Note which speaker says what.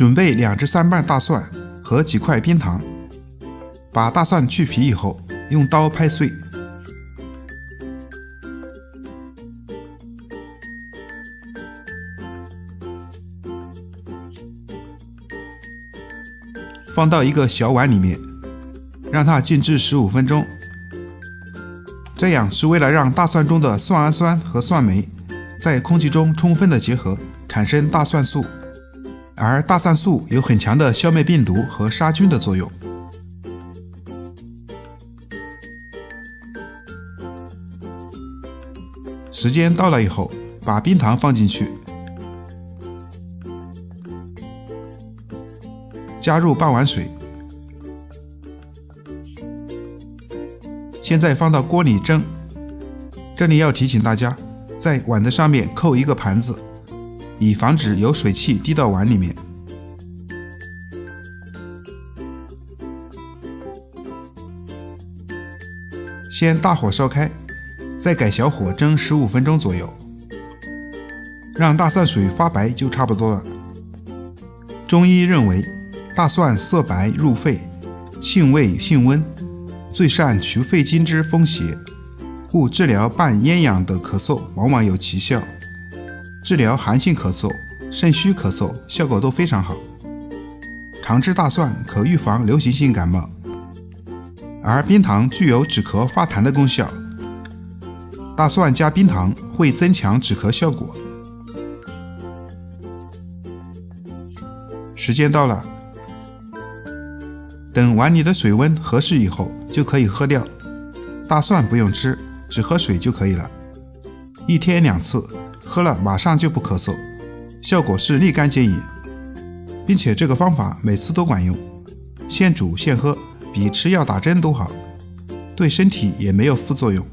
Speaker 1: 准备2至3瓣大蒜和几块冰糖，把大蒜去皮以后，用刀拍碎。放到一个小碗里面，让它静置15分钟。这样是为了让大蒜中的蒜氨酸和蒜酶在空气中充分的结合，产生大蒜素。而大蒜素有很强的消灭病毒和杀菌的作用。时间到了以后，把冰糖放进去，加入半碗水，现在放到锅里蒸。这里要提醒大家，在碗的上面扣一个盘子，以防止有水汽滴到碗里面。先大火烧开，再改小火蒸15分钟左右，让大蒜水发白就差不多了。中医认为，大蒜色白入肺，性味性温，最善祛肺经之风邪，故治疗伴咽痒的咳嗽往往有奇效，治疗寒性咳嗽、肾虚咳嗽效果都非常好。常吃大蒜可预防流行性感冒，而冰糖具有止咳化痰的功效，大蒜加冰糖会增强止咳效果。时间到了，等碗里的水温合适以后就可以喝掉。大蒜不用吃，只喝水就可以了。1天2次，喝了马上就不咳嗽，效果是立竿见影，并且这个方法每次都管用，现煮现喝比吃药打针都好，对身体也没有副作用。